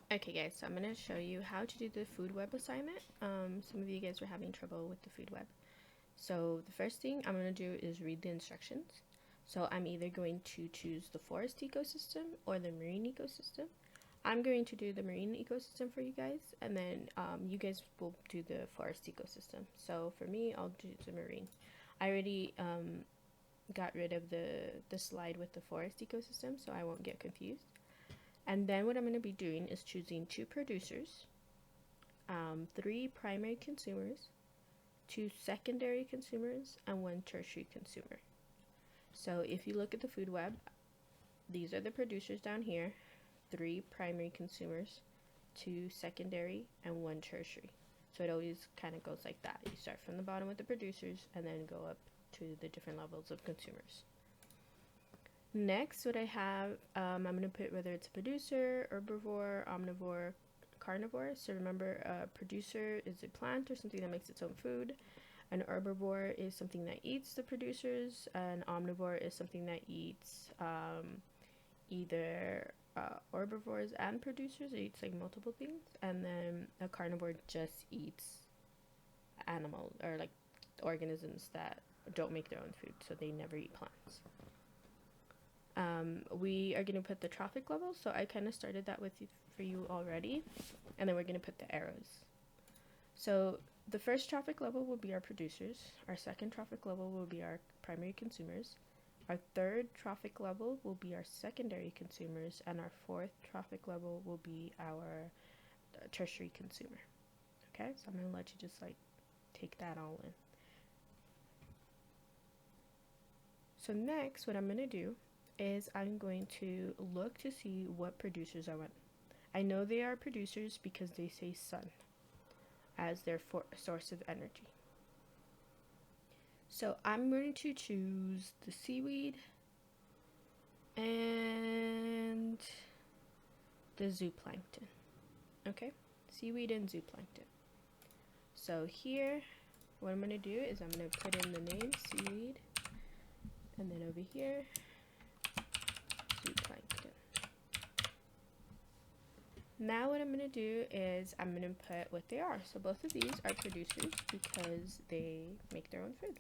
Okay guys, so I'm going to show you how to do the food web assignment. Some of you guys were having trouble with the food web. So the first thing I'm going to do is read the instructions. So I'm either going to choose the forest ecosystem or the marine ecosystem. I'm going to do the marine ecosystem for you guys, and then you guys will do the forest ecosystem. So for me, I'll do the marine. I already got rid of the slide with the forest ecosystem, so I won't get confused. And then what I'm going to be doing is choosing 2 producers, 3 primary consumers, 2 secondary consumers, and 1 tertiary consumer. So if you look at the food web, these are the producers down here, 3 primary consumers, 2 secondary, and 1 tertiary. So it always kind of goes like that. You start from the bottom with the producers and then go up to the different levels of consumers. Next, what I have, I'm going to put whether it's a producer, herbivore, omnivore, carnivore. So remember, a producer is a plant or something that makes its own food. An herbivore is something that eats the producers. An omnivore is something that eats either herbivores and producers. It eats like multiple things. And then a carnivore just eats animals or like organisms that don't make their own food, so they never eat plants. We are going to put the trophic level, so I kind of started that with you, for you already, and then we're going to put the arrows. So the first trophic level will be our producers, our second trophic level will be our primary consumers, our third trophic level will be our secondary consumers, and our fourth trophic level will be our tertiary consumer. Okay, so I'm going to let you just like take that all in. So next, what I'm going to do is I'm going to look to see what producers I want. I know they are producers because they say sun as their source of energy. So I'm going to choose the seaweed and the zooplankton. Okay, seaweed and zooplankton. So here, what I'm going to do is I'm going to put in the name seaweed, and then over here, zooplankton. Now what I'm going to do is I'm going to put what they are. So both of these are producers because they make their own food.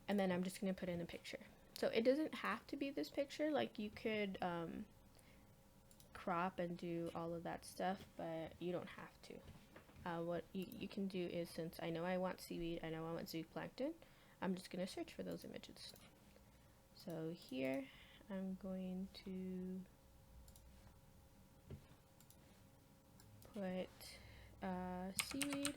And then I'm just going to put in a picture. So it doesn't have to be this picture. Like you could crop and do all of that stuff, but you don't have to. What you can do is, since I know I want seaweed, I know I want zooplankton, I'm just going to search for those images. So here I'm going to put seaweed,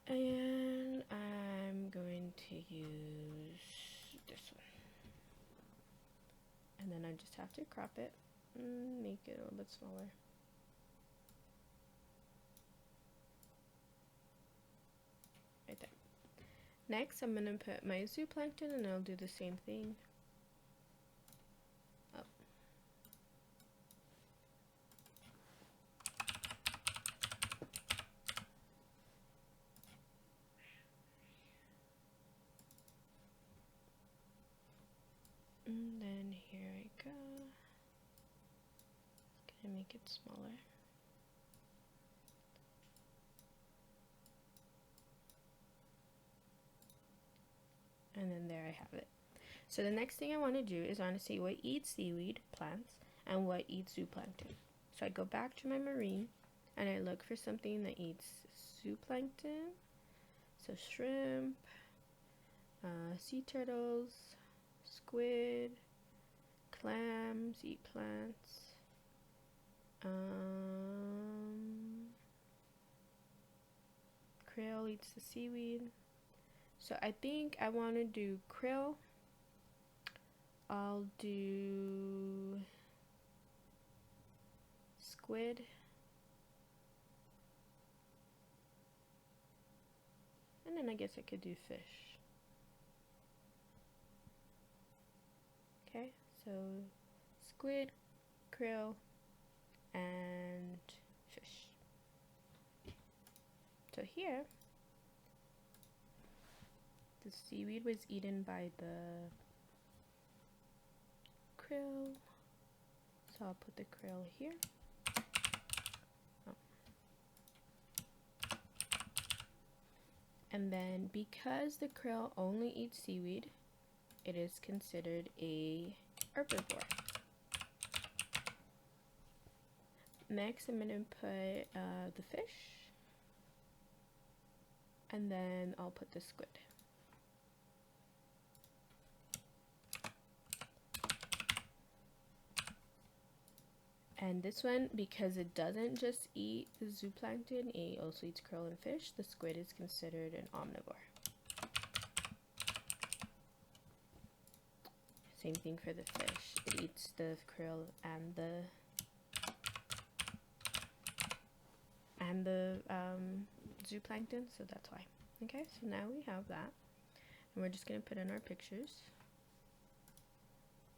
and I'm going to use this one. And then I just have to crop it and make it a little bit smaller. Right there. Next, I'm going to put my zooplankton, and I'll do the same thing. Oh. And then here I go. Gonna make it smaller. And then there I have it. So the next thing I want to do is I want to see what eats seaweed, plants, and what eats zooplankton. So I go back to my marine, and I look for something that eats zooplankton. So shrimp, sea turtles, squid, clams eat plants. Krill eats the seaweed. So I think I want to do krill. I'll do squid. And then I guess I could do fish. Okay, so squid, krill, and fish. So here, the seaweed was eaten by the krill. So I'll put the krill here. Oh. And then because the krill only eats seaweed, it is considered a herbivore. Next, I'm going to put the fish, and then I'll put the squid. And this one, because it doesn't just eat the zooplankton, it also eats krill and fish, the squid is considered an omnivore. Same thing for the fish. It eats the krill and the zooplankton, so that's why. Okay, so now we have that, and we're just gonna put in our pictures.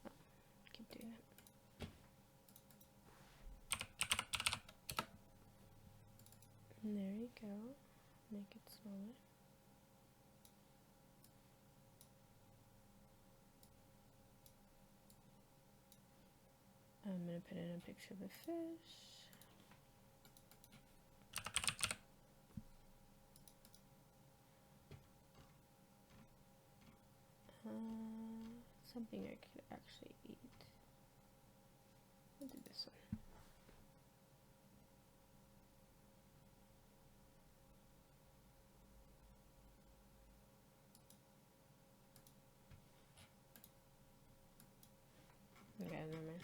Oh, keep doing it. And there you go. Make it smaller. I'm gonna put in a picture of a fish. Something I could actually eat. I'll do this one. Okay, never mind.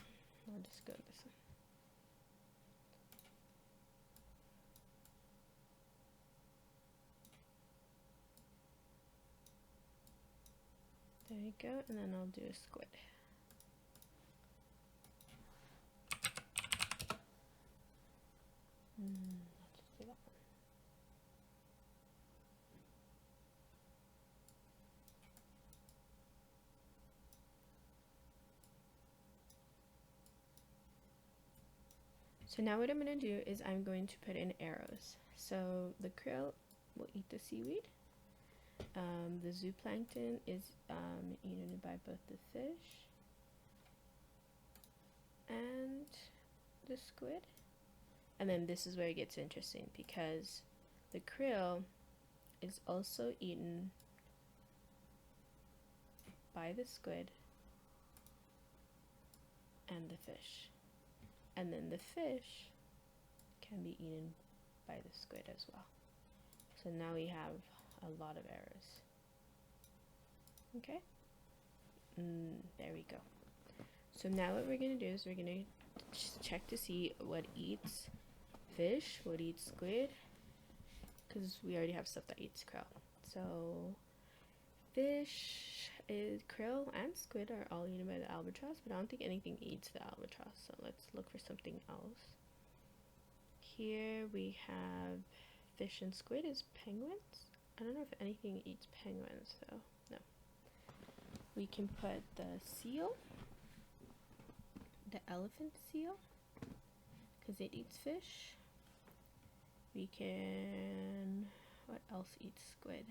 I'll just go with this one. There you go, and then I'll do a squid. I'll just do that one. So now what I'm going to do is I'm going to put in arrows. So the krill will eat the seaweed. The zooplankton is eaten by both the fish and the squid. And then this is where it gets interesting, because the krill is also eaten by the squid and the fish. And then the fish can be eaten by the squid as well. So now we have a lot of arrows. Okay? There we go. So now what we're going to do is we're going to check to see what eats fish, what eats squid, because we already have stuff that eats krill. So fish, krill and squid are all eaten by the albatross, but I don't think anything eats the albatross, so let's look for something else. Here we have fish and squid is penguins. I don't know if anything eats penguins though. No. We can put the seal, the elephant seal, because it eats fish. We can, what else eats squid?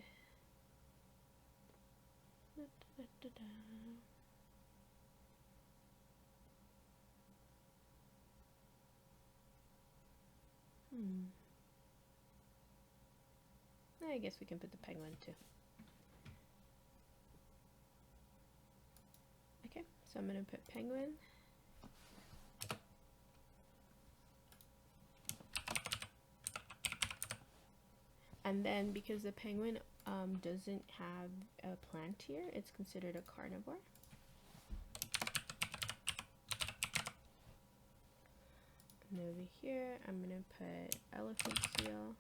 I guess we can put the penguin too. Okay, so I'm going to put penguin. And then because the penguin doesn't have a plant here, it's considered a carnivore. And over here, I'm going to put elephant seal.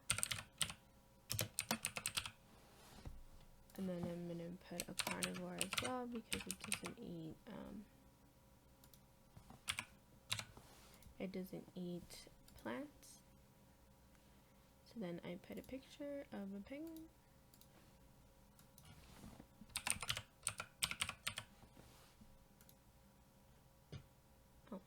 And then I'm going to put a carnivore as well, because it doesn't eat plants. So then I put a picture of a penguin. Oh.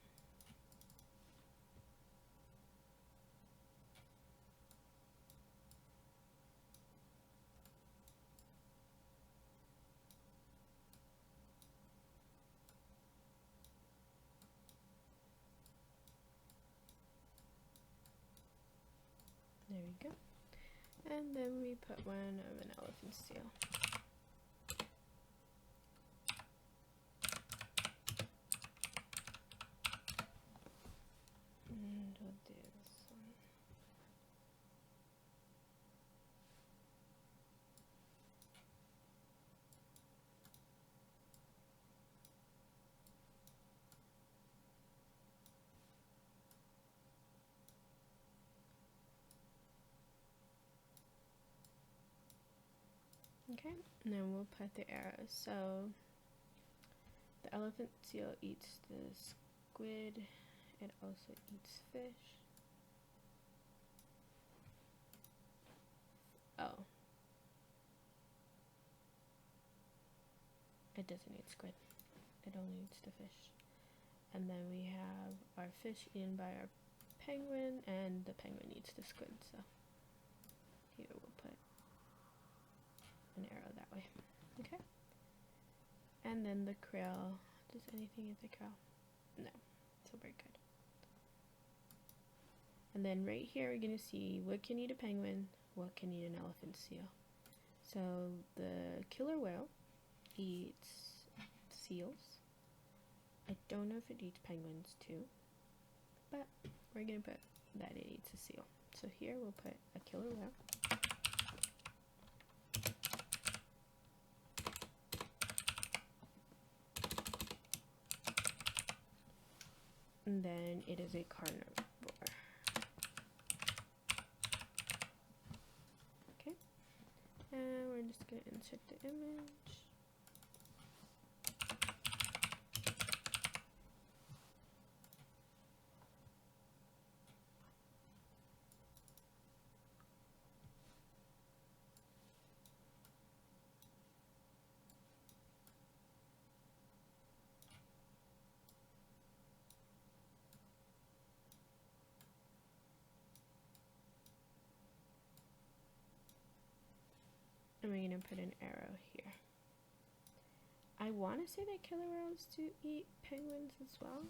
go. And then we put one of an elephant seal. And we'll do this one. Okay, and then we'll put the arrows. So the elephant seal eats the squid, it also eats fish. Oh. It doesn't eat squid. It only eats the fish. And then we have our fish eaten by our penguin, and the penguin eats the squid. So here we'll put an arrow that way. Okay. And then the krill. Does anything eat the krill? No. So we're good. And then right here we're going to see what can eat a penguin, what can eat an elephant seal. So the killer whale eats seals. I don't know if it eats penguins too, but we're going to put that it eats a seal. So here we'll put a killer whale. And then it is a carnivore. Okay, and we're just going to insert the image. And we're going to put an arrow here. I want to say that killer whales do eat penguins as well.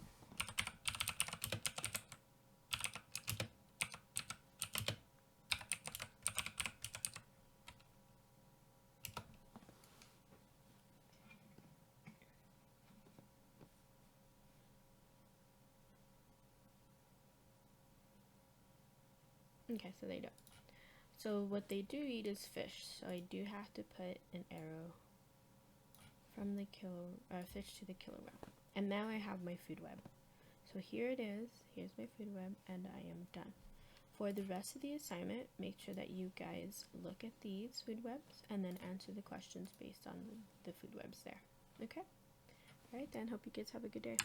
Okay, so they don't. So what they do eat is fish. So I do have to put an arrow from the fish to the killer whale. And now I have my food web. So here it is. Here's my food web, and I am done. For the rest of the assignment, make sure that you guys look at these food webs and then answer the questions based on the food webs there. Okay? Alright then, hope you kids have a good day.